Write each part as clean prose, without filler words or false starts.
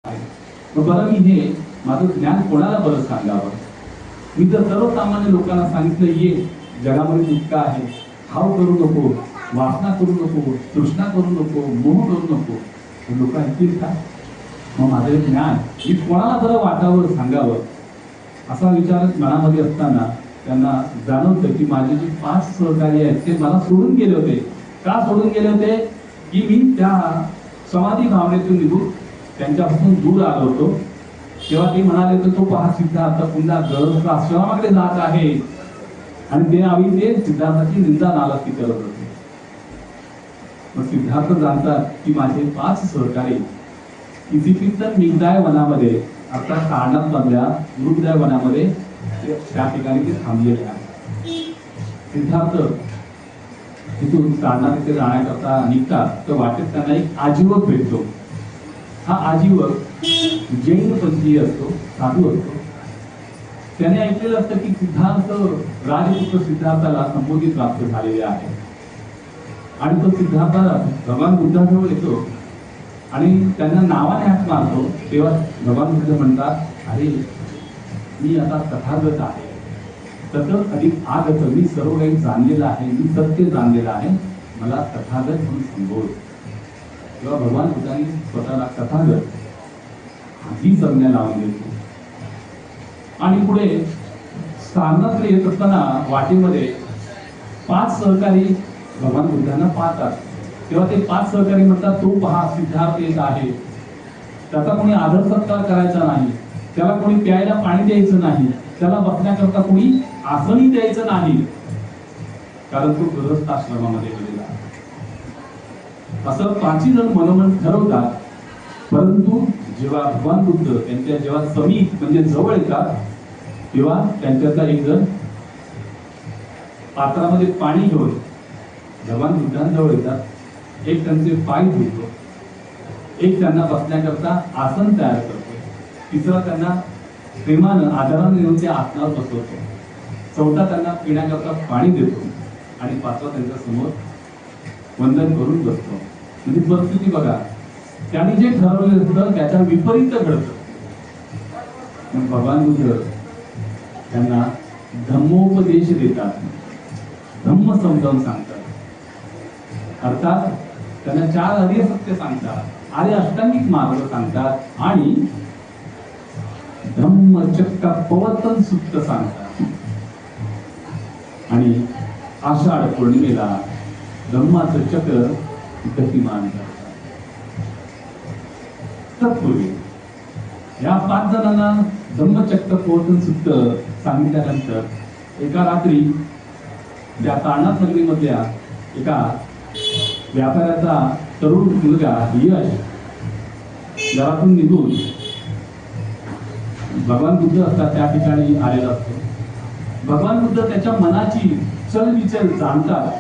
मग बरं मी हे माझं ज्ञान कोणाला बरं सांगावं? मी तर सर्वसामान्य लोकांना सांगितलं, ये जगामध्ये दुःख आहे, हाव करू नको, वासना करू नको, तृष्णा करू नको, मोह करू नको. लोक ऐकतील का? मग माझं ज्ञान मी कोणाला बरं वाटावं, सांगावं, असा विचार मनामध्ये असताना त्यांना जाणवतं की माझे जे 5 सहकारी आहेत ते मला सोडून गेले होते. का सोडून गेले होते? की मी त्या समाधी भावनेतून निघून त्यांच्यापासून दूर आलो होतो. तेव्हा ते म्हणाले तर तो पहा सिद्धार्थ पुन्हा गृहस्थ आश्रमाकडे जात आहे. आणि ते आम्ही ते सिद्धार्थाची निंदा नालस्ती करत होते. मग सिद्धार्थ जाणतात की माझे 5 सहकारी इसिपिंतन निगदाय वनामध्ये, आता कारणात मधल्या मृगदाय वनामध्ये त्या ठिकाणी ते थांबलेले आहे. सिद्धार्थ तिथून कारणात तिथे जाण्याकरता निघतात. तर वाटेत त्यांना एक आजीवक भेटतो. हा आजीवक जैन पंथीय असतो, साधू असतो. त्याने ऐकलेलं असतं की सिद्धार्थ, राजपुत्र सिद्धार्थाला संबोधित प्राप्त झालेले आहे. आणि तो सिद्धार्थ भगवान बुद्धाजवळ येतो आणि त्यांना नावाने हाक मारतो. तेव्हा भगवान बुद्ध म्हणतात, अरे मी आता तथागत आहे, तसंच अधिक आगत, मी सर्व काही जाणलेलं आहे, मी सत्य जाणलेलं आहे, मला तथागत म्हणून संबोध. तेव्हा भगवान बुद्धांनी स्वतःला तथागत ही संज्ञा लावून घेतली. आणि पुढे सारनाथला येत असताना वाटेमध्ये 5 सहकारी भगवान बुद्धांना पाहतात. तेव्हा ते 5 सहकारी म्हणतात, तो पहा सिद्धार्थ येत आहे, त्याचा कोणी आदर सत्कार करायचा नाही, त्याला कोणी प्यायला पाणी द्यायचं नाही, त्याला बसण्याकरता कोणी आसनही द्यायचं नाही, कारण तो गृहस्थ आश्रमामध्ये गेलेला आहे. असं 5 जण मनोमन ठरवतात. परंतु जेव्हा भगवान बुद्ध त्यांच्या जेव्हा समीप म्हणजे जवळ येतात, तेव्हा त्यांच्यातला एक जण पात्रामध्ये पाणी घेऊन भगवान बुद्धांजवळ येतात. एक त्यांचे पाय धुतो, एक त्यांना बसण्याकरता आसन तयार करतो, तिसरा त्यांना प्रेमानं आदराने येऊन त्या आसनावर बसवतो, चौथा त्यांना पिण्याकरता पाणी देतो आणि 5वा त्यांच्या समोर वंदन करून बसतो. म्हणजे परिस्थिती बघा, त्यांनी जे ठरवलेलं असतं त्याच्या विपरीत घडतं. मग भगवान बुद्ध त्यांना धम्मोपदेश देतात, धम्म समजावून सांगतात. अर्थात त्यांना 4 आर्य सत्य सांगतात, आर्य अष्टांगिक मार्ग सांगतात आणि धम्मचक्र पवर्तन सूत्र सांगतात. आणि आषाढ पौर्णिमेला धम्माचं चक्र गतिमान करतात. तत्पूर्वी या 5 जणांना धम्मचक्र पवर्तन सूत्र सांगितल्यानंतर एका रात्री त्या तारनाथ नगरीमधल्या एका व्यापाऱ्याचा तरुण मुलगा यश घरातून निघून भगवान बुद्ध असतात त्या ठिकाणी आलेला असतो. भगवान बुद्ध त्याच्या मनाची चलबिचल जाणतात.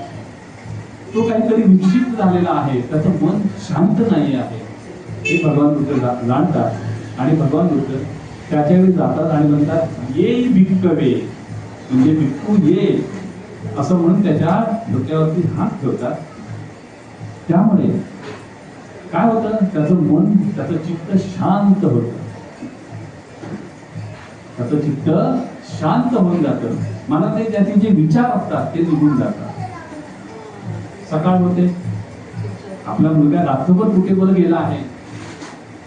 तो काहीतरी विक्षिप्त झालेला आहे, त्याचं मन शांत नाही आहे हे भगवान बुद्ध जाणतात. आणि भगवान बुद्ध त्याच्यावेळी जातात आणि म्हणतात, ये भिक्खवे, म्हणजे भिक्खू ये, असं म्हणून त्याच्या डोक्यावरती हात ठेवतात. त्यामुळे काय होतं, त्याचं मन, त्याचं चित्त शांत होतं, त्याचं चित्त शांत होऊन जातं. मनात त्याचे जे विचार असतात ते निघून जातात. सकाळ होते, आपला मुलगा रात्रभर कुठे वर गेला आहे,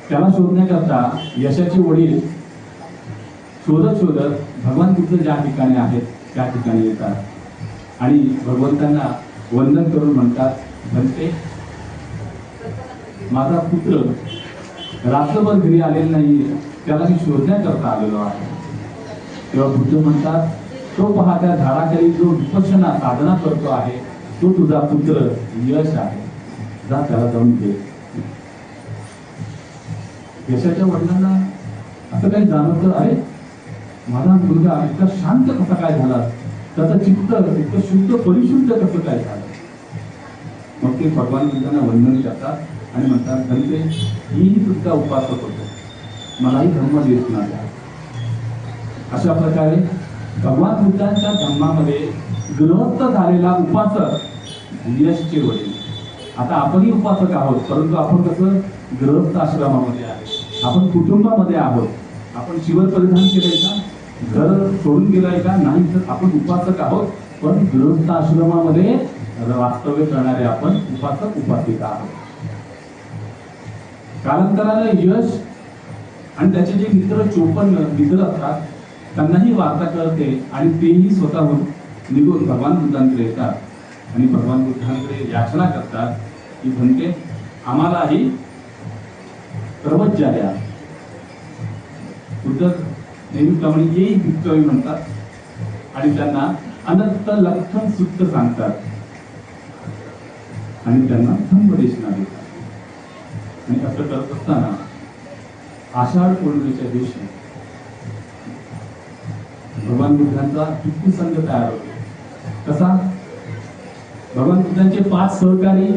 त्याला शोधण्याकरता यशाचे वडील शोधत शोधत भगवान बुद्ध ज्या ठिकाणी आहेत त्या ठिकाणी येतात आणि भगवंतांना वंदन करून म्हणतात, म्हणते माझा पुत्र रात्रभर घरी आलेला नाही, त्याला मी शोधण्याकरता आलेलो आहे. तेव्हा बुद्ध म्हणतात, तो पहा त्या झाडाखाली जो विपश्यना साधना करतो आहे, तो तुझा पुत्र यश आहे, जा त्याला जाऊन घे. यशाच्या वडिलांना असं काही जाणवतं, अरे माझा मुलगा इतका शांत कसा काय झाला, त्याचं चित्त इतकं शुद्ध परिशुद्ध कसं काय झालं. मग ते भगवान बुद्धांना वंदन करतात आणि म्हणतात, धनते मीही तुझा उपासक होतो, मलाही धर्म देत नाही. अशा प्रकारे भगवान बुद्धांच्या धर्मामध्ये गृहस्थ झालेला उपासक यशचे वडील. आता आपणही उपासक आहोत, परंतु आपण कसं गृहस्थ आश्रमामध्ये आहे. आपण कुटुंबामध्ये आहोत, आपण शिवर परिधान केलंय का, घर सोडून गेलाय का, नाही तर आपण उपासक आहोत, पण गृहस्थ आश्रमामध्ये वास्तव्य करणारे आपण उपासक उपासिका आहोत. कालांतराने यश आणि त्याचे जे मित्र 54 मित्र असतात त्यांनाही वार्ता कळते आणि तेही स्वतःहून निघून भगवान बुद्धांकडे येतात आणि भगवान बुद्धांकडे याचना करतात की भंते आम्हालाही प्रवज्या द्या. बुद्ध नेहमीप्रमाणे येई भिक्खवे म्हणतात आणि त्यांना अनंत लक्षण सूक्त सांगतात आणि त्यांना धम्मदेशना देतात. आणि असं करत असताना आषाढ पौर्णिमेच्या दिवशी भगवान बुद्धांचा भिक्खू संघ तयार होतो. कसा? भगवान बुद्धांचे 5 सहकारी,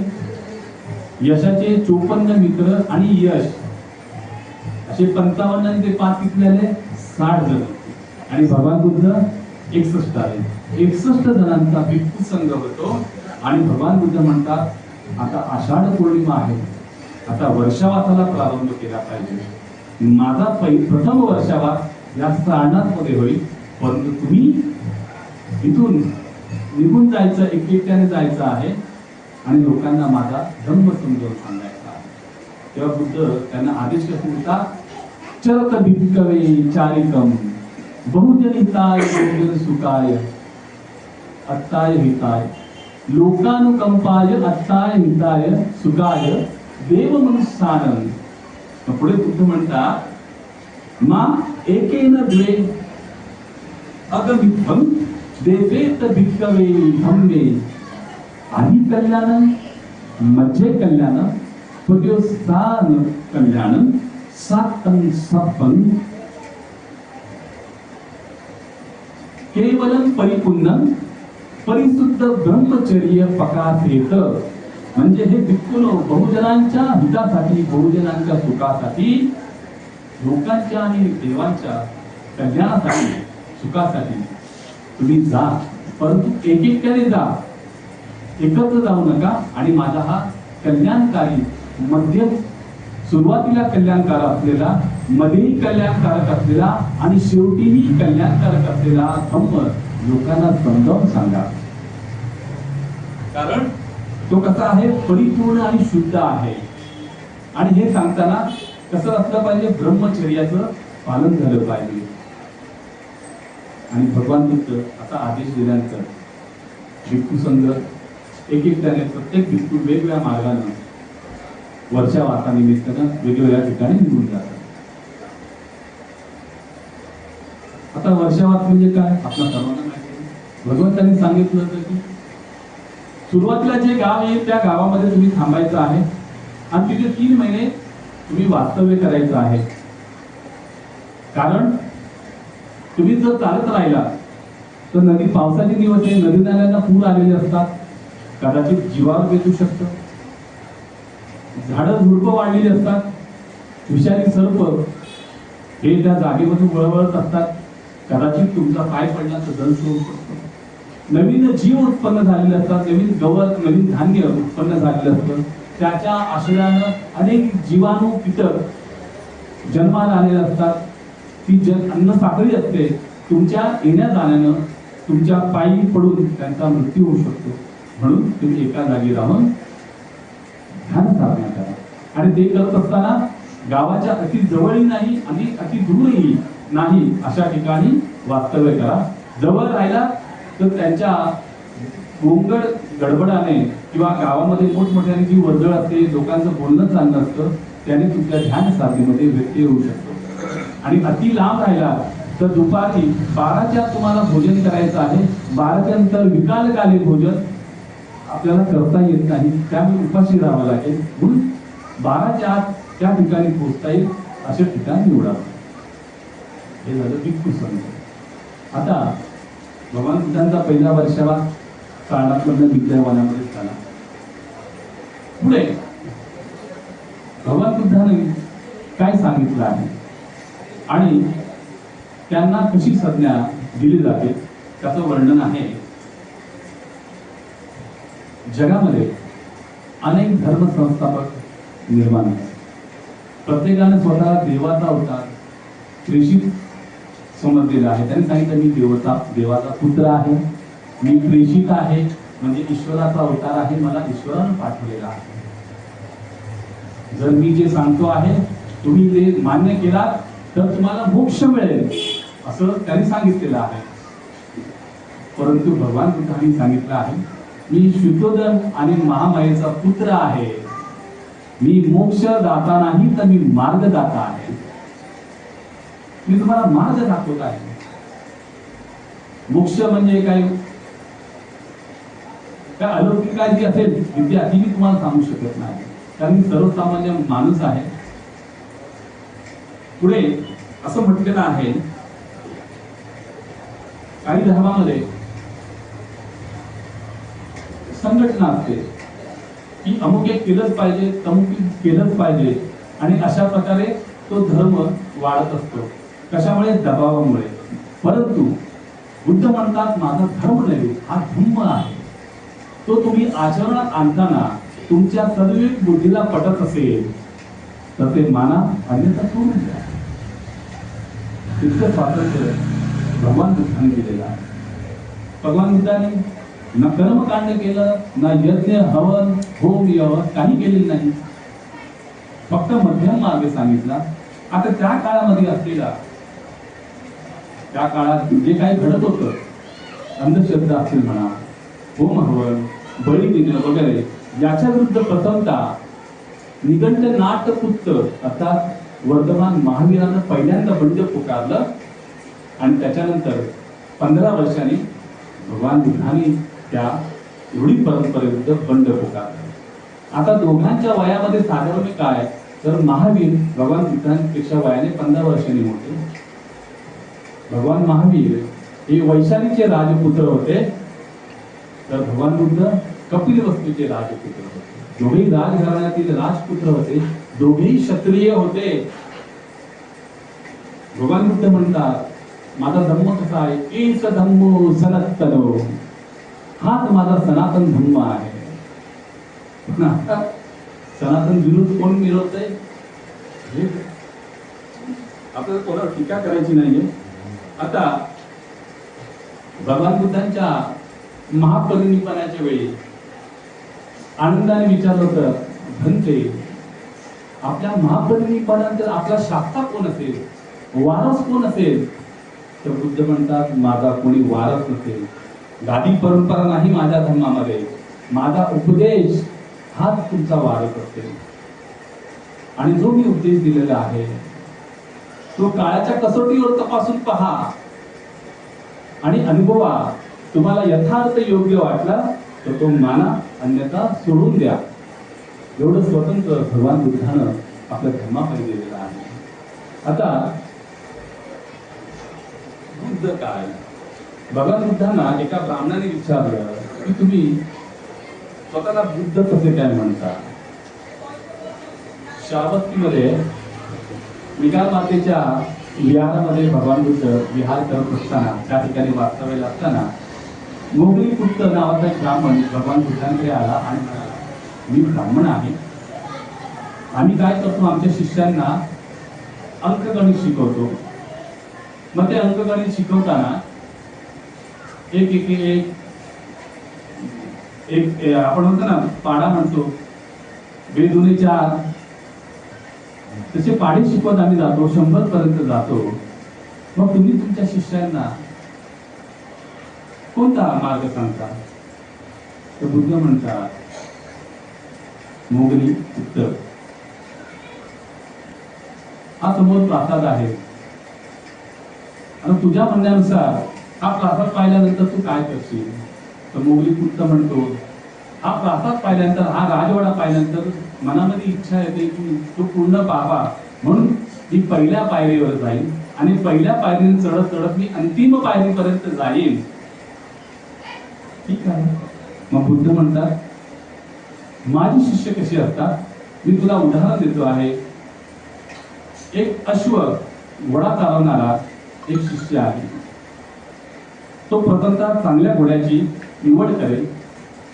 यशाचे 54 मित्र आणि यश असे 55 आणि ते 5 किती झाले? 60 जण. आणि भगवान बुद्ध 61 आले. 61 जणांचा भिक्खू संघ होतो आणि भगवान बुद्ध म्हणतात आता आषाढ पौर्णिमा आहे, आता वर्षावासाला प्रारंभ केला पाहिजे. माझा प्रथम वर्षावास या सारनाथमध्ये होईल, परंतु तुम्ही इथून निघून जायचं, एकट्याने जायचं आहे आणि लोकांना माझा धम्म समजावून सांगायचा आहे. तेव्हा बुद्ध त्यांना आदेश कसे देतात? चरत भिक्खवे चारिकम बहुजन हिताय बहुजन सुखाय अत्ताय हिताय लोकानुकंपाय अत्ताय हिताय सुखाय देव मनुष्यानं. पुढे बुद्ध म्हणतात मा एकेन द्वे अगमित्वं देवेत भिक्खवे धम्मे आदि कल्याणं मध्ये कल्याणं पर्यवसान कल्याणं सात्तं सप्पं केवलं परिपूर्णं परिशुद्ध ब्रह्मचर्य पकासेत. म्हणजे हे भिक्खूनो बहुजनांच्या हितासाठी, बहुजनांच्या सुखासाठी, लोकांच्या आणि देवांच्या कल्याणासाठी, सुखासाठी तुम्ही जा, परंतु एकट्याने जा, एकत्र जाऊ नका. आणि माझा हा कल्याणकारी, मध्य सुरुवातीला कल्याणकारक असलेला, मध्येही कल्याणकारक असलेला आणि शेवटीही कल्याणकारक असलेला धम्म लोकांना समजावून सांगा. कारण तो कसा आहे? परिपूर्ण आणि शुद्ध आहे. आणि हे सांगताना कसं असलं पाहिजे? ब्रह्मचर्याचं पालन झालं पाहिजे. आणि भगवान बुद्ध असा आदेश दिल्यानंतर भिक्खू संघ एक-एकट्याने प्रत्येक भिक्खू वेगवेगळ्या मार्गाने वर्षावासानिमित्तानं वेगवेगळ्या ठिकाणी निघून जातात. आता वर्षावास म्हणजे काय? आपल्या सर्वांना माहिती आहे. भगवंतांनी सांगितलं होतं की सुरुवातीला जे गाव येईल त्या गावामध्ये तुम्ही थांबायचं आहे आणि तिथे 3 महिने तुम्ही वास्तव्य करायचं आहे. कारण तुम्ही जर चालत राहिला तर नदी, पावसाचे दिवस आहे, नदी नाल्यांना पूर आलेले असतात, कदाचित जीवावर बेतू शकतं. झाडं झुडपं वाढलेली असतात, विषारी सर्प हे त्या जागेमधून वळवळत असतात, कदाचित तुमचा पाय पडला तर दंश होऊ शकतो. नवीन जीव उत्पन्न झालेले असतात, नवीन गवत, नवीन धान्य उत्पन्न झालेलं असतं, त्याच्या आश्रयानं अनेक जीवाणू कीटक जन्माला आलेले असतात. ती अन्न साखळी असते, तुमच्या येण्या जाण्यानं तुमच्या पायी पडून त्यांचा मृत्यू होऊ शकतो. म्हणून तुम्ही एका जागी राहून ध्यान साधना करा. आणि ते करत असताना गावाच्या अति जवळही नाही आणि अति दूरही नाही अशा ठिकाणी वास्तव्य करा. जवळ राहिला तर त्यांच्या गोंगड गडबडाने किंवा गावामध्ये मोठमोठ्याने जी वर्दळ असते, लोकांचं बोलणं चाललं असतं, त्याने तुमच्या ध्यान साधनेमध्ये व्यत्यय होऊ शकतो. आणि अति लांब राहिला तर दुपारी 12च्या तुम्हाला भोजन करायचं आहे. 12च्या नंतर विकालकाले भोजन आपल्याला करता येत नाही, त्यामुळे उपाशी राहावं लागेल. म्हणून 12च्या आत त्या ठिकाणी पोहोचता येईल अशा ठिकाणी निवडावं. हे झालं भिक्खू संघ. आता भगवान बुद्धांचा पहिला वर्षावा सारनाथमधल्या विद्यावनामध्ये झाला. पुढे भगवान बुद्धाने काय सांगितलं आहे आणि त्यांना कशी संज्ञा दिली जाते त्याचं वर्णन आहे. जगामध्ये अनेक धर्म संस्थापक निर्माण आहेत. प्रत्येकाने स्वतः देवाचा अवतार प्रेषित समजलेला आहे. त्यांनी सांगितलं मी देवाचा पुत्र आहे, मी प्रेषित आहे, म्हणजे ईश्वराचा अवतार आहे, मला ईश्वरानं पाठवलेला आहे. जर मी जे सांगतो आहे तुम्ही ते मान्य केलात तर तुम्हाला मोक्ष मिळेल असं त्यांनी सांगितलेलं आहे. परंतु भगवान बुद्धांनी सांगितलं आहे मी शुद्धोदन आणि महामायेचा पुत्र आहे, मी मोक्ष दाता नाही तर मी मार्गदाता आहे. मी तुम्हाला मार्ग दाखवत आहे. मोक्ष म्हणजे काय अलौकिक काय जी असेल विद्या ती मी तुम्हाला सांगू शकत नाही, कारण मी सर्वसामान्य माणूस आहे. पुढे असं म्हटलेलं आहे काही धर्मामध्ये संघटना असते की अमुक एक केलंच पाहिजे, तमुक केलंच पाहिजे, आणि अशा प्रकारे तो धर्म वाढत असतो. कशामुळे? दबावामुळे. परंतु बुद्ध म्हणतात माझा धर्म नाही, हा धम्म आहे. तो तुम्ही आचरणात आणताना तुमच्या सद्विवेक बुद्धीला पटत असेल तर ते माना, अन्यथा सोडून द्या. इतकं स्वातंत्र्य भगवान बुद्धांनी दिलेलं आहे. भगवान बुद्धांनी न कर्मकांड केलं, ना यज्ञ हवन होम यवन काही केलेलं नाही, फक्त मध्यम मार्ग सांगितला. आता त्या काळामध्ये असलेला, त्या काळात जे काही घडत होतं, अंधश्रद्धा असेल म्हणा, होम हवन, बळी देणं वगैरे, याच्या विरुद्ध प्रथमतः निगंड नाटपुत्त अर्थात वर्धमान महावीरानं पहिल्यांदा बंड पुकारलं, आणि त्याच्यानंतर 15 वर्षांनी भगवान बुद्धांनी त्या रूढी परंपरेविरुद्ध बंड पुकारलं. आता दोघांच्या वयामध्ये साधर्म्य काय, तर महावीर भगवान बुद्धांपेक्षा वयाने 15 वर्षांनी मोठे. भगवान महावीर हे वैशालीचे राजपुत्र होते, तर भगवान बुद्ध कपिलवस्तूचे राजपुत्र होते. दोघेही राजघराण्यातील राजपुत्र होते, दोघेही क्षत्रिय होते. भगवान बुद्ध म्हणतात माझा धम्म कसा आहे, एस धम्मो सनातनो, हाच माझा सनातन धम्म आहे. सनातन विरोध कोण मिळवतंय? आपल्याला कोणावर टीका करायची नाहीये. आता भगवान बुद्धांच्या महापरिनिर्वाणाच्या वेळी आनंदाने विचारलं होतं, भंते आपल्या महापरिनिर्वाणानंतर आपला शास्ता कोण असेल, वारस कोण असेल? तर बुद्ध म्हणतात माझा कोणी वारस नसेल, गादी परंपरा नाही माझ्या धर्मामध्ये, माझा उपदेश हाच तुमचा वारस असेल. आणि जो मी उपदेश दिलेला आहे तो काळाच्या कसोटीवर तपासून पहा आणि अनुभवा. तुम्हाला यथार्थ योग्य वाटला तर तो माना, अन्यथा सोडून द्या. एवढं स्वतंत्र भगवान बुद्धानं आपल्या धर्माकडे दिलेलं आहे. आता बुद्ध काय? भगवान बुद्धांना एका ब्राह्मणाने विचारलं की तुम्ही स्वतःला बुद्ध कसे काय म्हणता? श्रावस्तीमध्ये विकार मातेच्या विहारामध्ये भगवान बुद्ध विहार करत असताना, त्या ठिकाणी वास्तव्याला असताना, मोगली पुत्र नावाचा एक ब्राह्मण भगवान बुद्धांकडे आला आणि म्हणाला मी ब्राह्मण आहे, आम्ही काय करतो आमच्या शिष्यांना अंकगणित शिकवतो. मग ते अंकगणित शिकवताना एक एक एक एक आपण म्हणतो ना पाडा म्हणतो, बेदुने 4, तसे पाढे शिकवत आम्ही जातो, 100 पर्यंत जातो. मग तुम्ही तुमच्या शिष्यांना कोणता मार्ग सांगता? तर बुद्ध म्हणतात मोगली उत्तर. हा समोर प्रासाद आहे आणि तुझ्या म्हणण्यानुसार हा प्रासाद पाहिल्यानंतर तू काय करशील? तर मोगली पुत्र म्हणतो हा प्रासाद पाहिल्यानंतर, हा राजवाडा पाहिल्यानंतर मनामध्ये इच्छा येते की तो पूर्ण पाहावा, म्हणून मी पहिल्या पायरीवर जाईल आणि पहिल्या पायरीने चढत चढत मी अंतिम पायरीपर्यंत जाईल. ठीक आहे. मग बुद्ध म्हणतात माझी शिष्य कशी असतात, मी तुला उदाहरण देतो आहे. एक अश्व घोडा चालवणारा एक शिष्य आहे. तो प्रथमतः चांगल्या घोड्याची निवड करेल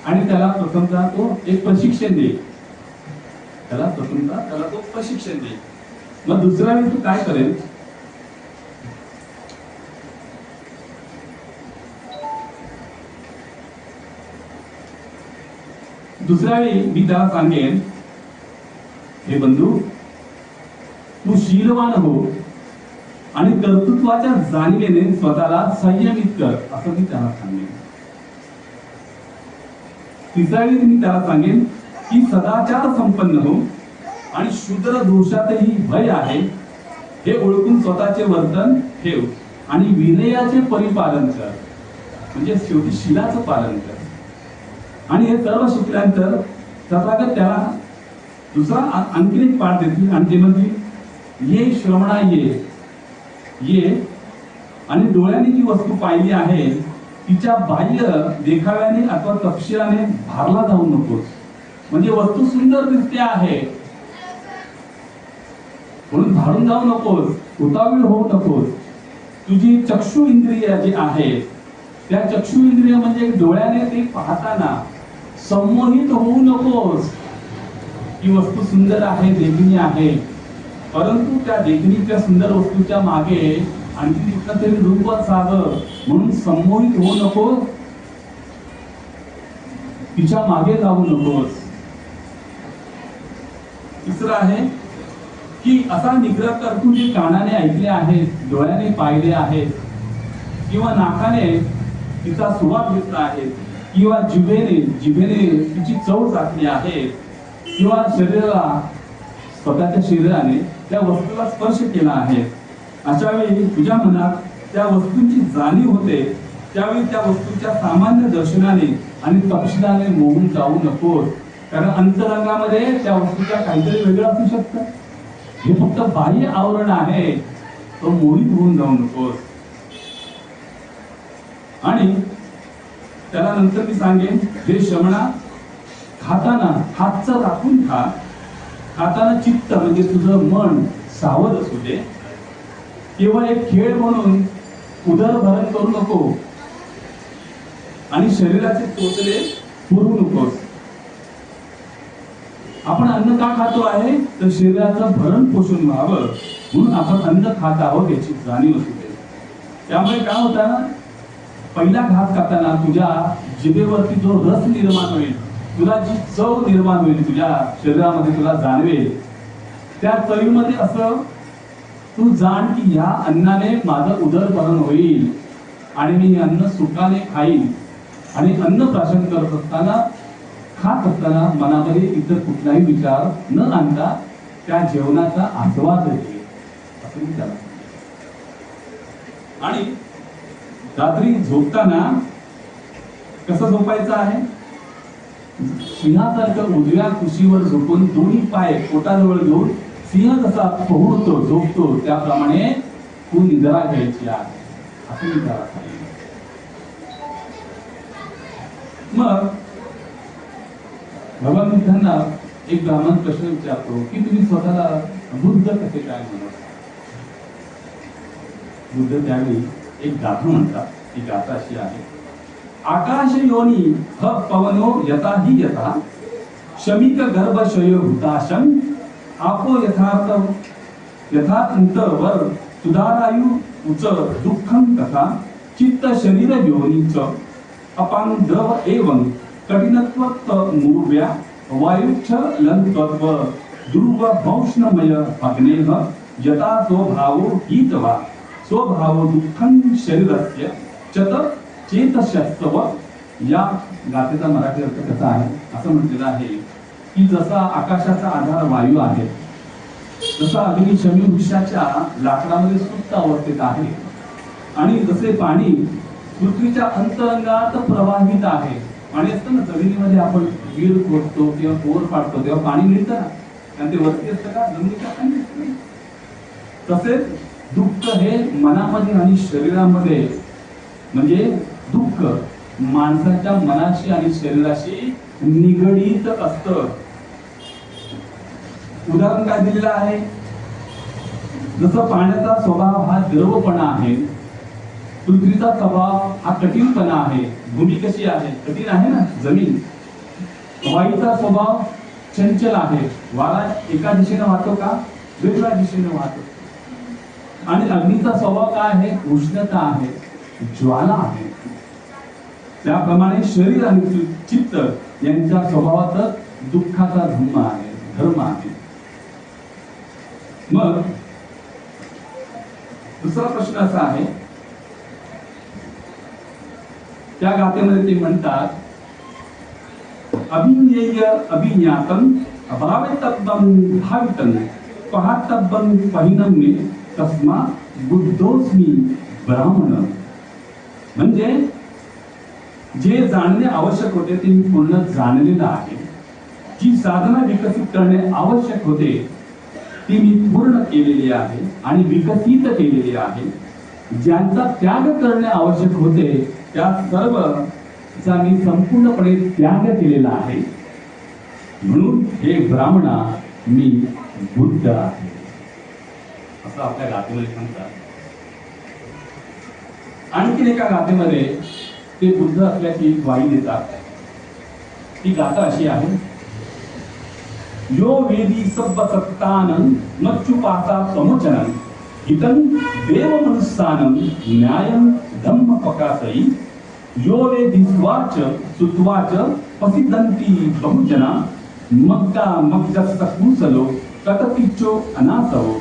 आणि त्याला प्रथमतः तो एक प्रशिक्षण देईल. त्याला तो प्रशिक्षण देईल. मग दुसऱ्या वेळी तू काय करेल, दुसऱ्या वेळी मी त्याला सांगेन, हे बंधू तू शीलवान हो आणि कर्तृत्वाच्या जाणीवेने स्वतःला संयमित कर, असं मी त्याला सांगेन. तिसऱ्या वेळी मी त्याला सांगेन की सदाचार संपन्न हो आणि शूद्र दोषातही भय आहे हे ओळखून स्वतःचे वर्तन ठेव आणि विनयाचे परिपालन कर, म्हणजे शेवटी शीलाचं पालन कर. आणि हे सर्व शिकल्यानंतर तथागत त्याला दुसरा आणखी एक पाठ देतील आणि ते म्हणजे ये श्रवणा ये आणि डोळ्याने जी वस्तू पाहिली आहे तिच्या बाह्य देखाव्याने अथवा तपशिलाने भारला जाऊ नकोस. म्हणजे वस्तू सुंदर दिसते आहे म्हणून भारून जाऊ नकोस, उतावीळ होऊ नकोस. तुझी चक्षु इंद्रिय जी आहे त्या चक्षु इंद्रिय म्हणजे डोळ्याने ते पाहताना संमोहित होऊ नकोस की वस्तू सुंदर आहे, देखणी आहे, परंतु त्या देखणीच्या सुंदर वस्तूच्या मागे आणखी कुठलं तरी रूप असावं म्हणून संमोहित होऊ नकोस, तिच्या मागे जाऊ नकोस. तिसरं आहे की असा निग्रह कर तू जे कानाने ऐकले आहे, डोळ्याने पाहिले आहे किंवा नाकाने तिचा सुवास घेतला आहे किंवा जिभेने तिची चव चाखली आहे किंवा स्वतःच्या शरीराने त्या वस्तूला स्पर्श केला आहे. अशा वेळी तुझ्या मनात त्या वस्तूंची जाणीव होते, त्यावेळी त्या वस्तूच्या सामान्य दर्शनाने आणि तपशिलाने मोहून जाऊ नकोस. कारण अंतरंगामध्ये त्या वस्तूच्या काहीतरी वेगळं असू शकतं. हे फक्त बाह्य आवरण आहे, तो मोहित होऊन जाऊ नकोस. आणि त्याला नंतर मी सांगेन, हे श्रवणा खाताना हातचं राखून खा, खाताना चित्त म्हणजे तुझं मन सावध असू दे. केवळ एक खेळ म्हणून उदरभरण करू नको आणि शरीराचे चोचले पुरू नकोस. आपण अन्न का खातो आहे तर शरीराचं भरण पोषण व्हावं म्हणून आपण अन्न खात आहोत याची जाणीव असू दे. त्यामुळे काय होतं, पहिला घास खाताना तुझ्या जिभेवरती जो रस निर्माण होईल, तुला जी चव निर्माण होईल तुझ्या शरीरामध्ये तुला जाणवेल, त्या चवीमध्ये असं तू जाण की ह्या अन्नाने माझं उदरभरण होईल आणि मी अन्न सुखाने खाईल. आणि अन्न प्राशन करत असताना खात असताना मनामध्ये इतर कुठलाही विचार न आणता त्या जेवणाचा आस्वाद घे, असं मी त्याला. आणि रात्री झोपताना कसं झोपायचं आहे, सिंहासारखं उजव्या कुशीवर झोपून दोन्ही पाय पोटाजवळ घेऊन सिंह जसा पोहतो झोपतो त्याप्रमाणे तू निद्रा घ्यायची आहे, असं मी त्याला सांगितलं. मग भगवान बुद्धांना एक ब्राह्मण प्रश्न विचारतो की तुम्ही स्वतःला बुद्ध कसे काय म्हणत. बुद्ध त्यावेळी एक गाथा म्हणतात. ती गाथा अशी आहे, आकाश योनी ह पवनो यथा हि यथा शमिक गर्भशय हुताशं आपो यथार्थ वर सुधारायु उच दुःखं तथा चित्त शरीर योनीच अपांग द्रव एवं कठिनत्व मूर्व्या वायुच्छ लंत्व दुर्व भौष्णमय अग्नेह यथा स्वभावो हीतवा स्वभावो दुःखं शरीरस्य चत चेतशस्तव. या गाथेचा मराठी अर्थ कसा आहे, असं म्हटलेलं आहे की जसा आकाशाचा आधार वायू आहे, तसा अग्नी शमी वृक्षाच्या लाकडामध्ये सुप्त अवस्थेत आहे आणि जसे पाणी पृथ्वीच्या अंतरंगात प्रवाहित आहे. पाणी असतं ना जमिनीमध्ये, आपण विहीर खोदतो किंवा बोर पाडतो तेव्हा पाणी मिळतं ना, आणि ते वरती असतं का जमिनीच्या खाली असतं. तसेच दुःख हे मनामध्ये आणि शरीरामध्ये, म्हणजे दुःख माणसाच्या मनाशी आणि शरीराशी निगडीत असतं. उदाहरण काय दिलेलं आहे, जसं पाण्याचा स्वभाव हा द्रवपणा आहे, पृथ्वीचा स्वभाव हा कठीणपणा आहे. भूमी कशी आहे, कठीण आहे ना जमीन. वायूचा स्वभाव चंचल आहे, वारा एका दिशेने वाहतो का, वेगळ्या दिशेने वाहत असतो. आणि अग्नीचा स्वभाव काय आहे? उष्णता आहे, ज्वाला आहे. त्याप्रमाणे शरीर आणि चित्त यांच्या स्वभावातच दुःखाचा धर्म आहे. मग दुसरा प्रश्न असा आहे, त्या गाथेमध्ये ते म्हणतात, अभिज्ञेय अभिज्ञातम अभावितब्बम भावितम पहातब्बम पहिनम मे तस्मा बुद्धोस्मी ब्राह्मण. म्हणजे जे जाणणे आवश्यक होते ते मी पूर्ण जाणलेलं आहे. जी साधना विकसित करणे आवश्यक होते ती मी पूर्ण केलेली आहे आणि विकसित केलेली आहे. ज्यांचा त्याग करणे आवश्यक होते त्या सर्वचा मी संपूर्णपणे त्याग केलेला आहे. म्हणून हे ब्राह्मणा मी बुद्ध आहे, असं आपल्या गाथेमध्ये सांगतात. आणखीन एका गाथेमध्ये ते बुद्ध असल्याची ग्वाही देतात. ती गाथा अशी आहे, यो वेदी सब्ब सत्तानं मच्चुपासा प्रमोचनं हितं देव मनुस्सानं न्यायं धम्म पकासई यो वेदी स्वाच सुत्वाच पसिद्धंती बहुजना मग्गा मग्गस्स कुसलो कटपिच्चो अनासव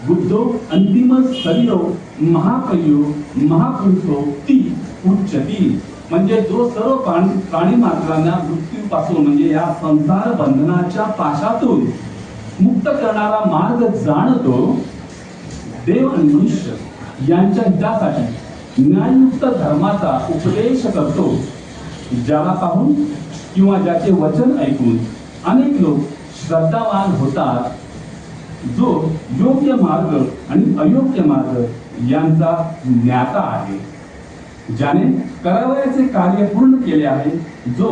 बुद्धो अंतिम शरीरो महाकयो महापुरुषो ती उच्चती. म्हणजे जो सर्व प्राणी मात्रांना मृत्यूपासून म्हणजे या संसार बंधनाच्या पाशातून मुक्त करणारा मार्ग जाणतो, देव आणि मनुष्य यांच्या हितासाठी न्याययुक्त धर्माचा उपदेश करतो. ज्याला पाहून किंवा ज्याचे वचन ऐकून अनेक लोक श्रद्धावान होतात, जो योग्य मार्ग आणि अयोग्य मार्ग यांचा ज्ञाता आहे, ज्याने करावयाचे कार्य पूर्ण केले आहे, जो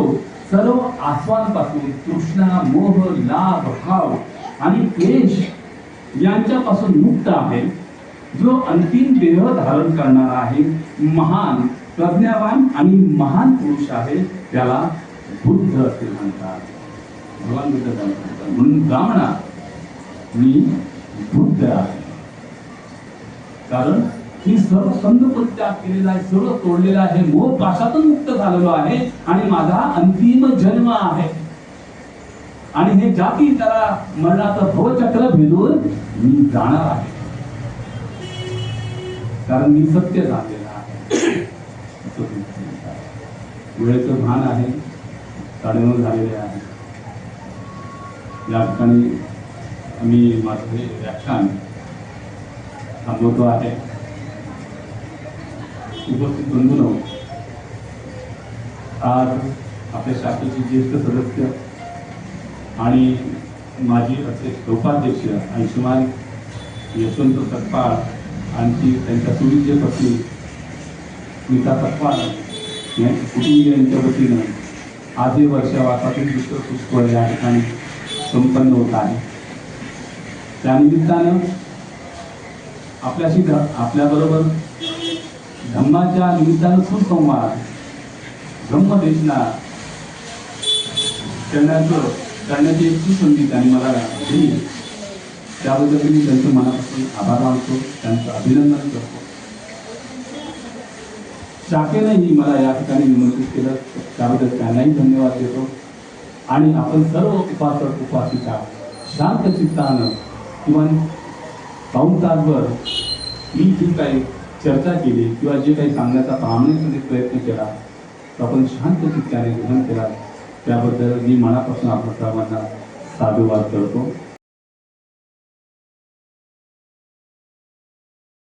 सर्व आस्वादांपासून तृष्णा मोह लाभ भाव आणि क्लेश यांच्यापासून मुक्त आहे, जो अंतिम देह धारण करणारा आहे, महान प्रज्ञावान आणि महान पुरुष आहे, त्याला बुद्ध असे म्हणतात. भगवान बुद्ध म्हणतात. म्हणून ब्राह्मणा मी बुद्ध आहे, कारण मी सर्व संघ त्याग केलेला आहे, सर्व तोडलेला आहे, मोह पाशातून मुक्त झालेलो आहे आणि माझा अंतिम जन्म आहे. आणि हे जाती त्याला मरणाचं भवचक्र भेदून मी जाणार आहे, कारण मी सत्य जाणलेला आहे. वेळेचं भान आहे, 9:30 झालेले आहे. या ठिकाणी आम्ही माझं हे व्याख्यान थांबवतो आहे. उपस्थित बंधूंनो, आज आपल्या शाखेचे ज्येष्ठ सदस्य आणि माजी अध्यक्ष उपाध्यक्ष अंशुमान यशवंत सकपाळ आणखी त्यांच्या सुविद्य पत्नी स्मिता सकपाळ यांच्या कुटुंबियांच्या वतीनं आज हे वर्षावासातील दुसरं पुष्कळ या ठिकाणी संपन्न होत आहे. त्यानिमित्तानं आपल्याबरोबर धम्माच्या निमित्तानं सुसंवाद ब्रह्मदेशना करण्याची एक सुसंधी त्यांनी मला दिली. त्याबद्दल मी त्यांचं मनापासून आभार मानतो, त्यांचं अभिनंदन करतो. शाखेनेही मला या ठिकाणी निमंत्रित केलं, त्याबद्दल त्यांनाही धन्यवाद देतो. आणि आपण सर्व उपासक उपासिका शांत चित्तानं किंवा पाऊण तासभर मी जी काही चर्चा केली किंवा जे काही सांगण्याचा प्रामाणिकपणे प्रयत्न केला, तो आपण शांत चित्ताने ग्रहण केला, त्याबद्दल मी मनापासून आपण सर्वांना साधुवाद करतो.